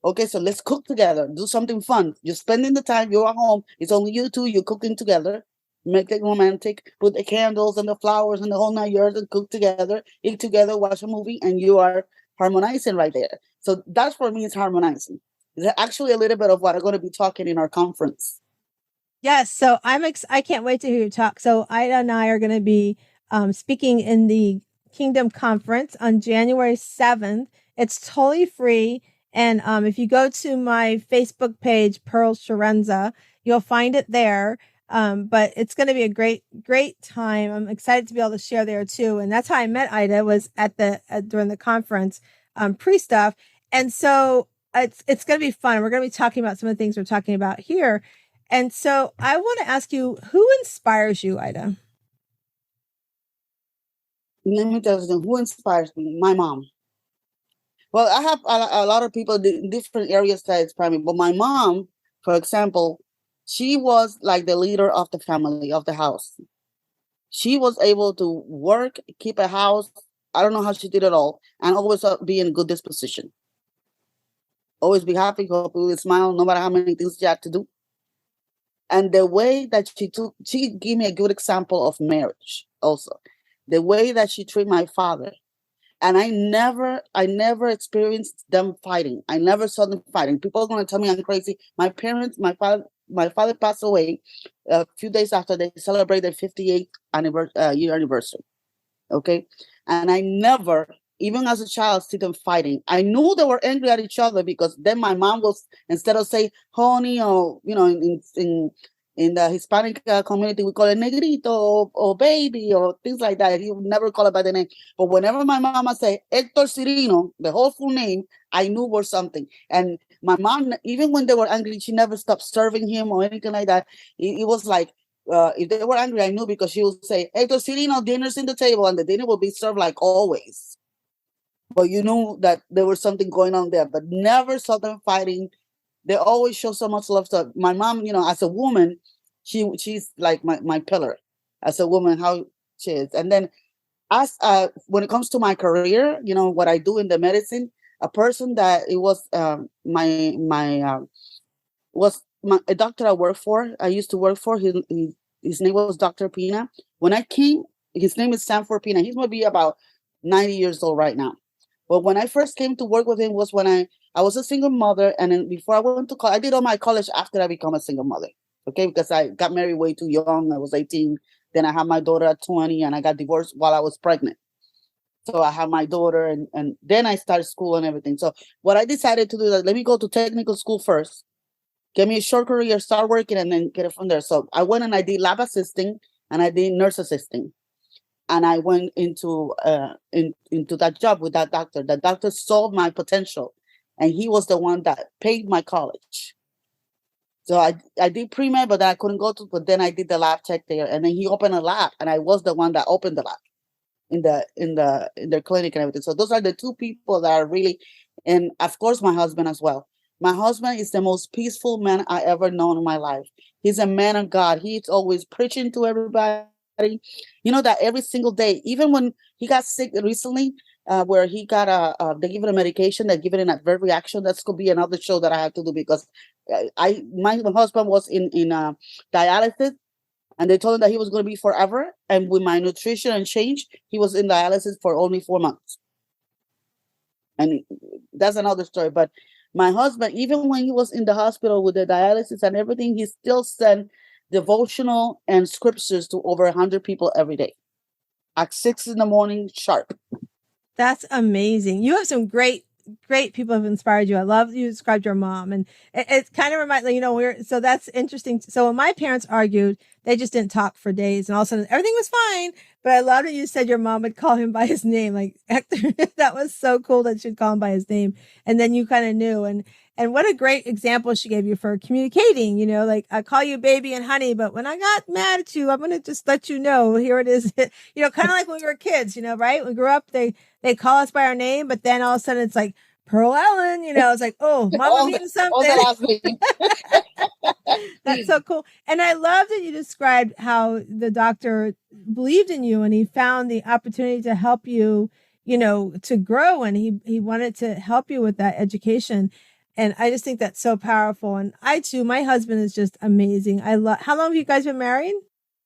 Okay, so let's cook together, do something fun. You're spending the time, you're at home, it's only you two, you're cooking together. Make it romantic, put the candles and the flowers and the whole 9 yards and cook together, eat together, watch a movie, and you are harmonizing right there. So that's, for me, is harmonizing. It's actually a little bit of what I'm going to be talking in our conference. Yes. So I can't wait to hear you talk. So Ida and I are going to be speaking in the Kingdom Conference on January 7th. It's totally free. And if you go to my Facebook page, Pearl Sharenza, you'll find it there. But it's going to be a great, great time. I'm excited to be able to share there too. And that's how I met Ida, was during the conference, pre-stuff. And so it's going to be fun. We're going to be talking about some of the things we're talking about here. And so I want to ask you, who inspires you, Ida? Let me tell you, who inspires me? My mom. Well, I have a lot of people in different areas that inspire me, but my mom, for example, she was like the leader of the family, of the house. She was able to work, keep a house. I don't know how she did it all, and always be in good disposition. Always be happy, always smile, no matter how many things she had to do. And the way that she gave me a good example of marriage also. The way that she treated my father. And I never experienced them fighting. I never saw them fighting. People are gonna tell me I'm crazy. My father passed away a few days after they celebrated their 58th year anniversary. Okay. And I never, even as a child, see them fighting. I knew they were angry at each other, because then my mom was, instead of say honey, or in the Hispanic community, we call it negrito, or baby, or things like that. He would never call it by the name. But whenever my mama say Hector Cirino, the whole full name, I knew was something. And my mom, even when they were angry, she never stopped serving him or anything like that. It was like, if they were angry, I knew, because she would say, Hector Cirino, dinner's in the table, and the dinner will be served like always. But you knew that there was something going on there, but never saw them fighting. They always show so much love. So my mom, as a woman, she's like my pillar. As a woman, how she is. And then, as when it comes to my career, what I do in the medicine, a person that it was a doctor I worked for. I used to work for. His name was Dr. Pina. When I came, his name is Sanford Pina. He's gonna be about 90 years old right now. But when I first came to work with him was when I was a single mother, and then before I went to college, I did all my college after I became a single mother. Okay, because I got married way too young. I was 18. Then I had my daughter at 20, and I got divorced while I was pregnant. So I had my daughter, and then I started school and everything. So what I decided to do is, let me go to technical school first, get me a short career, start working, and then get it from there. So I went and I did lab assisting, and I did nurse assisting. And I went into that job with that doctor. The doctor saw my potential, and he was the one that paid my college. So I did pre-med, but then I couldn't go to, but then I did the lab tech there. And then he opened a lab, and I was the one that opened the lab in their clinic and everything. So those are the two people that are really, and of course my husband as well. My husband is the most peaceful man I ever known in my life. He's a man of God. He's always preaching to everybody. That every single day, even when he got sick recently, where he got they give it a medication, they give it an adverse reaction. That's could be another show that I have to do, because My husband was in dialysis, and they told him that he was going to be forever. And with my nutrition and change, he was in dialysis for only 4 months. And that's another story. But my husband, even when he was in the hospital with the dialysis and everything, he still sent devotional and scriptures to over 100 people every day at 6 in the morning sharp. That's amazing. You have some great people have inspired you. I love you described your mom, and it kind of reminds so that's interesting. So when my parents argued, they just didn't talk for days, and all of a sudden everything was fine. But I love that you said your mom would call him by his name, like Hector. That was so cool that she'd call him by his name, and then you kind of knew. And what a great example she gave you for communicating. Like I call you baby and honey, but when I got mad at you, I'm gonna just let you know. Here it is. Kind of like when we were kids. Right? We grew up, they call us by our name, but then all of a sudden it's like Pearl Ellen. It's like, oh, mama means something. That's so cool. And I love that you described how the doctor believed in you and he found the opportunity to help you, to grow, and he wanted to help you with that education. And I just think that's so powerful. And I too, my husband is just amazing. How long have you guys been married?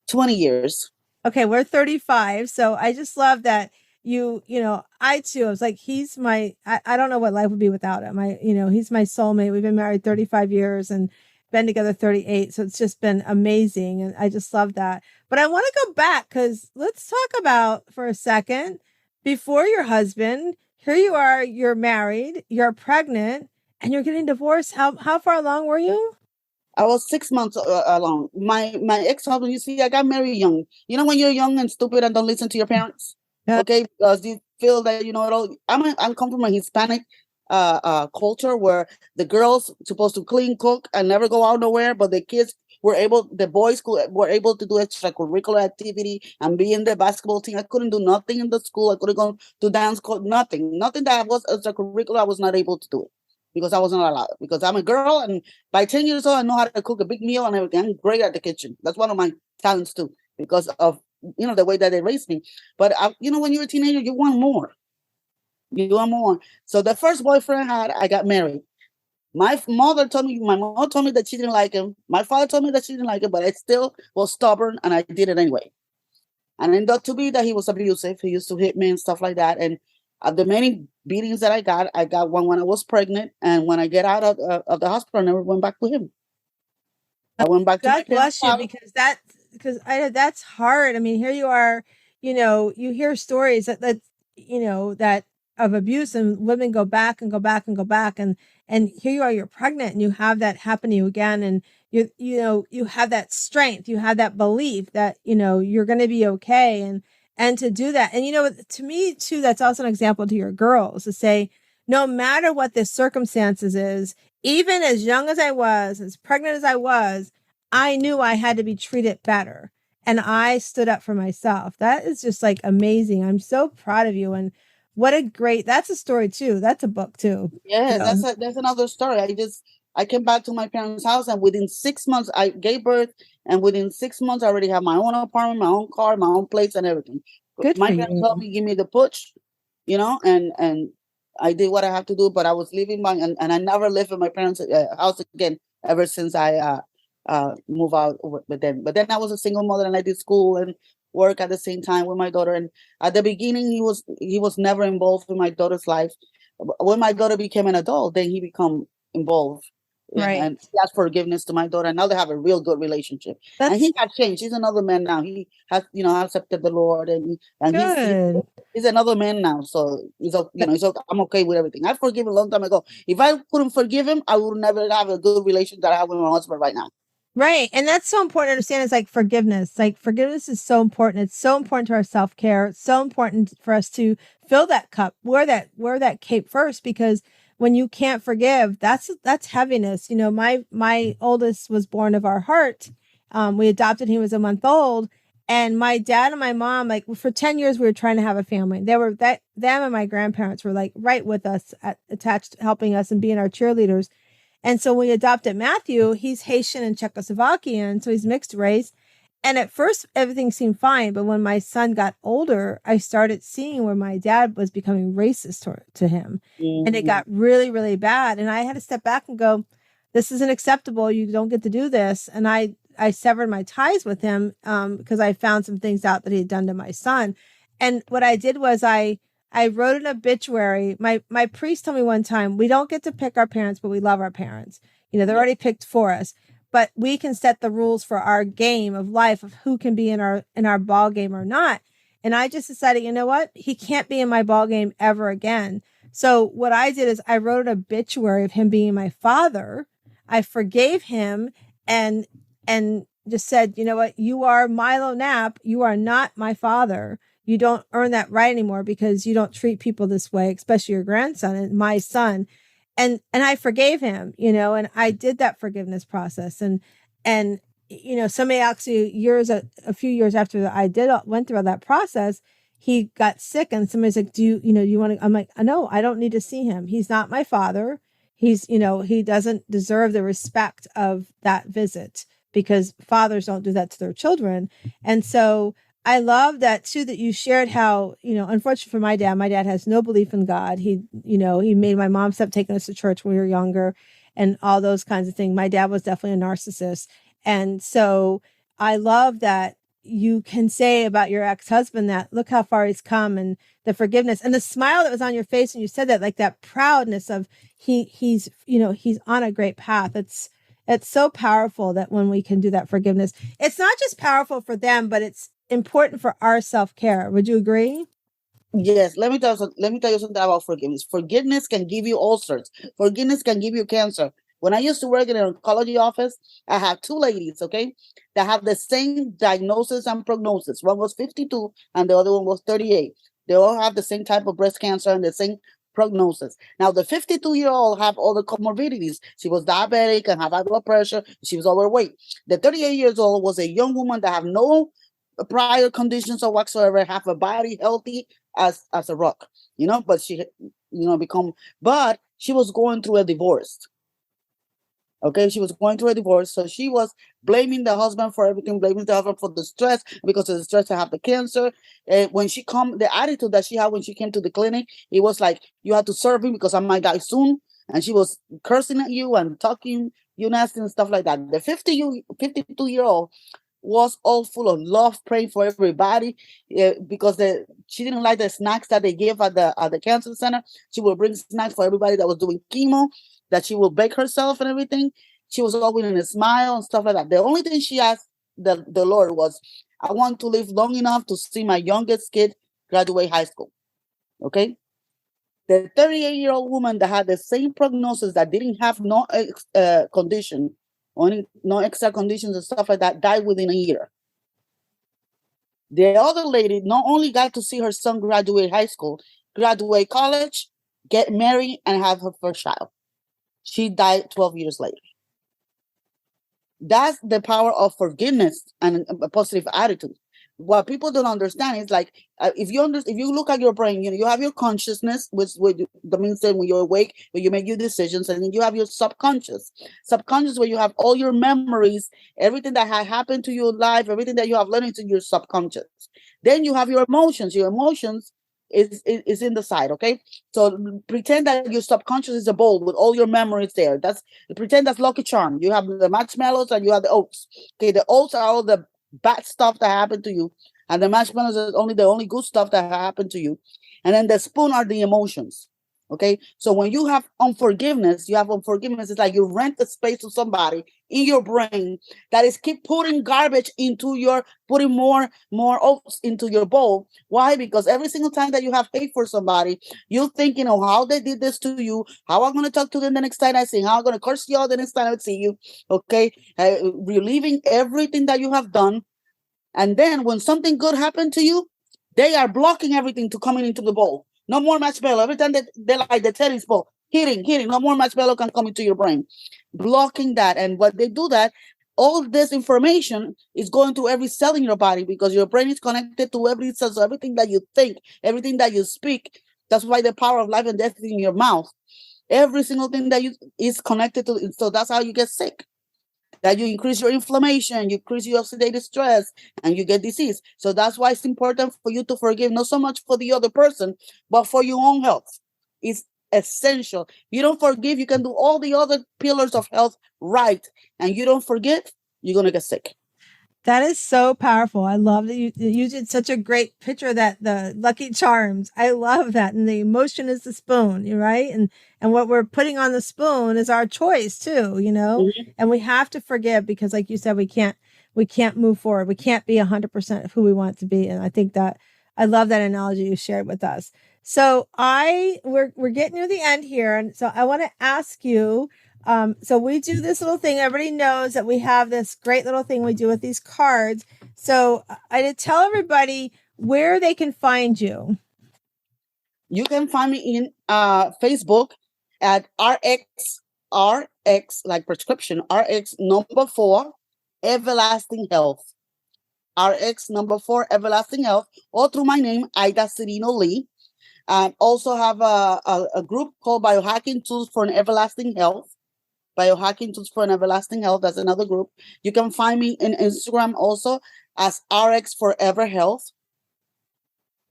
20 years. Okay, we're 35. So I just love that I too, I was like, I don't know what life would be without him. He's my soulmate. We've been married 35 years and been together 38. So it's just been amazing. And I just love that. But I want to go back because let's talk about for a second, before your husband, here you are, you're married, you're pregnant, and you're getting divorced. How far along were you? I was 6 months along. My ex-husband, you see, I got married young. When you're young and stupid and don't listen to your parents? Okay, because you feel that you know it all. I'm come from a Hispanic culture where the girls supposed to clean, cook, and never go out nowhere, but the boys were able to do extracurricular activity and be in the basketball team. I couldn't do nothing in the school. I couldn't go to dance club. Nothing that was extracurricular. I was not able to do it because I wasn't allowed. Because I'm a girl, and by 10 years old, I know how to cook a big meal and everything. I'm great at the kitchen. That's one of my talents too, because of the way that they raised me. But when you're a teenager, you want more. So the first boyfriend I got married. My mother told me that she didn't like him. My father told me that she didn't like him, but I still was stubborn and I did it anyway. And it ended up to be that he was abusive. He used to hit me and stuff like that. And the many beatings that I got one when I was pregnant. And when I get out of the hospital, I never went back to him. I went back to God bless you, because that's hard. I mean, here you are, you hear stories that of abuse, and women go back and go back and go back. And here you are, you're pregnant and you have that happen to you again. And you have that strength, you have that belief that, you're going to be okay. And to do that. And, to me too, that's also an example to your girls to say, no matter what the circumstances is, even as young as I was, as pregnant as I was, I knew I had to be treated better. And I stood up for myself. That is just like amazing. I'm so proud of you. And that's a story too. That's a book too. Yeah, that's another story. I came back to my parents' house, and within 6 months I gave birth, and within 6 months I already have my own apartment, my own car, my own place and everything. Good my parents helped me, give me the push, and I did what I have to do, but I was living and I never lived in my parents' house again ever since I moved out with them. But then I was a single mother, and I did school and work at the same time with my daughter. And at the beginning, he was never involved in my daughter's life. When my daughter became an adult, then he became involved. Right. And he asked forgiveness to my daughter, and now they have a real good relationship. And he has changed. He's another man now. He has, accepted the Lord, and he's another man now. So I'm okay with everything. I forgive him a long time ago. If I couldn't forgive him, I would never have a good relationship that I have with my husband right now. Right. And that's so important to understand. It's like forgiveness. Like forgiveness is so important. It's so important to our self-care. It's so important for us to fill that cup, wear that cape first, because when you can't forgive, that's heaviness. My oldest was born of our heart. We adopted him as a month old, and my dad and my mom, like for 10 years, we were trying to have a family. Them and my grandparents were like right with us, attached, helping us and being our cheerleaders. And so when we adopted Matthew, he's Haitian and Czechoslovakian, so he's mixed race. And at first, everything seemed fine. But when my son got older, I started seeing where my dad was becoming racist to him. Mm-hmm. And it got really, really bad. And I had to step back and go, this isn't acceptable. You don't get to do this. And I severed my ties with him because I found some things out that he had done to my son. And what I did was I wrote an obituary. My priest told me one time, we don't get to pick our parents, but we love our parents. They're already picked for us, but we can set the rules for our game of life of who can be in our ball game or not. And I just decided, you know what? He can't be in my ball game ever again. So what I did is I wrote an obituary of him being my father. I forgave him and just said, you know what? You are Milo Knapp. You are not my father. You don't earn that right anymore because you don't treat people this way, especially your grandson and my son. And I forgave him, and I did that forgiveness process. And somebody actually a few years after I went through all that process, he got sick and somebody's like, do you want to, I'm like, no, I don't need to see him. He's not my father. He's, he doesn't deserve the respect of that visit because fathers don't do that to their children. And so I love that too, that you shared how, unfortunately for my dad has no belief in God. He made my mom stop taking us to church when we were younger and all those kinds of things. My dad was definitely a narcissist. And so I love that you can say about your ex-husband that look how far he's come and the forgiveness and the smile that was on your face when you said that, like that proudness of he's on a great path. It's so powerful that when we can do that forgiveness, it's not just powerful for them, but it's important for our self-care. Would you agree? Yes, let me tell you something about forgiveness. Forgiveness can give you ulcers. Forgiveness can give you cancer. When I used to work in an oncology office, I had two ladies, okay, that have the same diagnosis and prognosis. One was 52 and the other one was 38. They all have the same type of breast cancer and the same prognosis. Now, the 52-year-old have all the comorbidities. She was diabetic and had high blood pressure. She was overweight. The 38 years old was a young woman that have no prior conditions or whatsoever, have a body healthy as a rock, but she, but she was going through a divorce. Okay, she was going through a divorce, so she was blaming the husband for everything, blaming the husband for the stress because of the stress to have the cancer. And when the attitude that she had when she came to the clinic, it was like, you have to serve me because I might die soon. And she was cursing at you and talking you nasty and stuff like that. The 52-year-old was all full of love, praying for everybody because she didn't like the snacks that they gave at the cancer center. She would bring snacks for everybody that was doing chemo, that she will bake herself and everything. She was always in a smile and stuff like that. The only thing she asked the Lord was, I want to live long enough to see my youngest kid graduate high school. Okay? The 38-year-old woman that had the same prognosis, that didn't have no condition, only no extra conditions and stuff like that, died within a year. The other lady not only got to see her son graduate high school, graduate college, get married, and have her first child. She died 12 years later. That's the power of forgiveness and a positive attitude. What people don't understand is like, if you look at your brain, you have your consciousness, which that means that when you're awake, when you make your decisions, and then you have your subconscious, where you have all your memories, everything that had happened to your life, everything that you have learned into your subconscious. Then you have your emotions. Your emotions is in the side, okay? So pretend that your subconscious is a bowl with all your memories there. Pretend that's Lucky Charm. You have the marshmallows and you have the oats. Okay, the oats are all the bad stuff that happened to you, and the marshmallows are only the only good stuff that happened to you, and then the spoon are the emotions. Okay, so when you have unforgiveness, it's like you rent the space to somebody in your brain that is keep putting garbage putting more oats into your bowl. Why? Because every single time that you have hate for somebody, you're thinking of how they did this to you, how I'm going to talk to them the next time I see, how I'm going to curse you all the next time I see you. Okay, reliving everything that you have done, and then when something good happened to you, they are blocking everything to coming into the bowl. No more marshmallow. Every time they like the tennis ball, hitting. No more marshmallow can come into your brain. Blocking that. And when they do that, all this information is going to every cell in your body because your brain is connected to every cell. So everything that you think, everything that you speak, that's why the power of life and death is in your mouth. Every single thing that is connected to. So that's how you get sick. That you increase your inflammation, you increase your oxidative stress, and you get disease. So that's why it's important for you to forgive, not so much for the other person, but for your own health. It's essential. You don't forgive, you can do all the other pillars of health right, and you don't forget, you're going to get sick. That is so powerful. I love that you did such a great picture of that, the Lucky Charms. I love that. And the emotion is the spoon, right? And what we're putting on the spoon is our choice too, Mm-hmm. and we have to forgive because like you said, we can't move forward. We can't be 100% of who we want to be. And I think that I love that analogy you shared with us. So we're getting near the end here. And so I want to ask you, so we do this little thing. Everybody knows that we have this great little thing we do with these cards. So I did tell everybody where they can find you. You can find me in Facebook at RX like prescription, RX number 4, Everlasting Health. RX number 4, Everlasting Health, or through my name, Aida Cirino-Lee. Also have a group called Biohacking Tools for an Everlasting Health. Biohacking Tools for an Everlasting Health. That's another group. You can find me in Instagram also as RX Forever Health.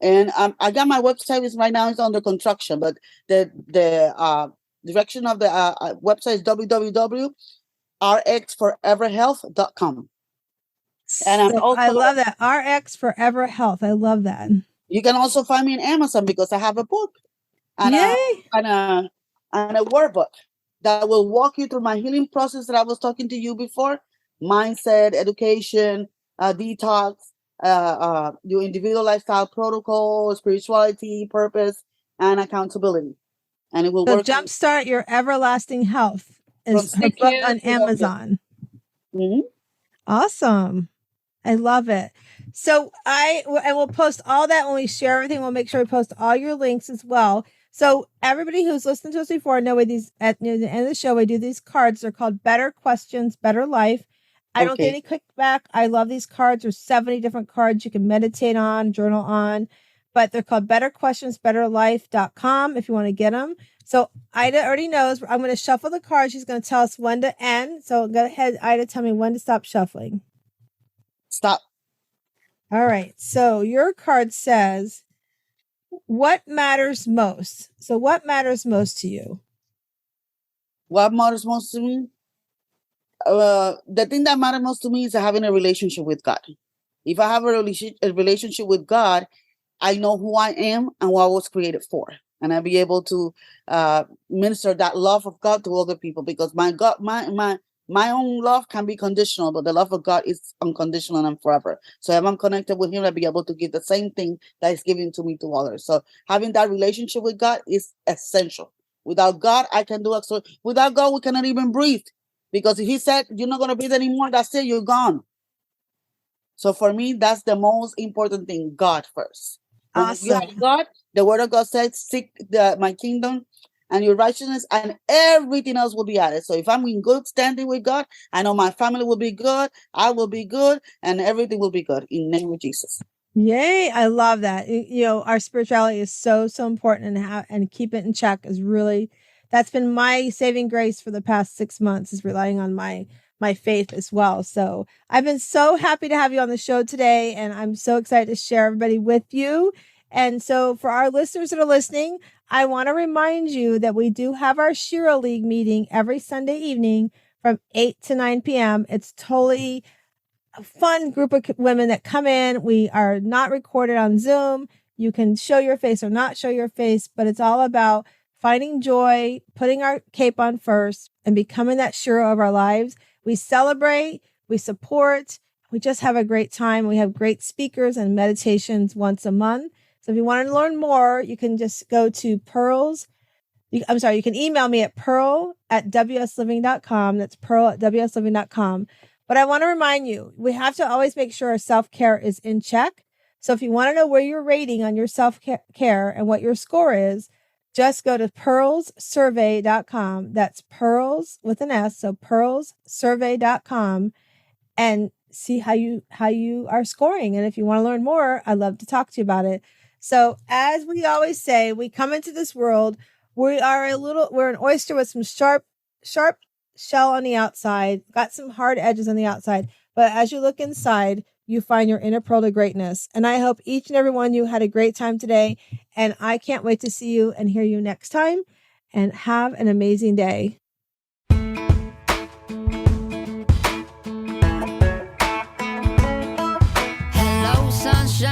And I got my website is right now it's under construction, but the direction of the website is www.rxforeverhealth.com. And so I love that. RX Forever Health. I love that. You can also find me in Amazon because I have a book and a workbook that will walk you through my healing process that I was talking to you before. Mindset, education, detox, your individual lifestyle protocol, spirituality, purpose, and accountability. And it will work. Jumpstart Your Everlasting Health is her book on Amazon. Mm-hmm. Awesome. I love it. So I will post all that when we share everything. We'll make sure we post all your links as well. So everybody who's listened to us before know these at near the end of the show, we do these cards. They're called Better Questions, Better Life. I don't get any kickback. I love these cards. There's 70 different cards you can meditate on, journal on, but they're called Better Questions, betterlife.com if you want to get them. So Ida already knows I'm going to shuffle the cards. She's going to tell us when to end. So go ahead, Ida, tell me when to stop shuffling. Stop. All right. So your card says, what matters most? So what matters most to you? What matters most to me? The thing that matters most to me is having a relationship with God. If I have a relationship with God, I know who I am and what I was created for. And I'll be able to minister that love of God to other people because my God, my own love can be conditional, but the love of God is unconditional and forever. So if I'm connected with Him, I'll be able to give the same thing that is given to me to others. So having that relationship with God is essential. Without God, I can do it. So without God, we cannot even breathe. Because if He said, you're not going to breathe anymore, that's it, you're gone. So for me, that's the most important thing, God first. Awesome. You have God, the Word of God says, seek my kingdom and your righteousness, and everything else will be added. So if I'm in good standing with God, I know my family will be good, I will be good, and everything will be good in the name of Jesus. Yay. I love that. Our spirituality is so important, and keep it in check is really, that's been my saving grace for the past 6 months, is relying on my faith as well. So I've been so happy to have you on the show today, and I'm so excited to share everybody with you. And so for our listeners that are listening, I want to remind you that we do have our Shira League meeting every Sunday evening from 8 to 9 p.m. It's totally a fun group of women that come in. We are not recorded on Zoom. You can show your face or not show your face, but it's all about finding joy, putting our cape on first, and becoming that Shira of our lives. We celebrate, we support, we just have a great time. We have great speakers and meditations once a month. So if you want to learn more, you can just go to you can email me at pearl@wsliving.com. That's pearl@wsliving.com. But I want to remind you, we have to always make sure our self-care is in check. So if you want to know where you're rating on your self-care and what your score is, just go to pearlssurvey.com. That's pearls with an S. So pearlssurvey.com and see how you are scoring. And if you want to learn more, I'd love to talk to you about it. So as we always say, we come into this world, we're an oyster with some sharp shell on the outside, got some hard edges on the outside. But as you look inside, you find your inner pearl to greatness. And I hope each and every one of you had a great time today. And I can't wait to see you and hear you next time. and have an amazing day. Hello, sunshine.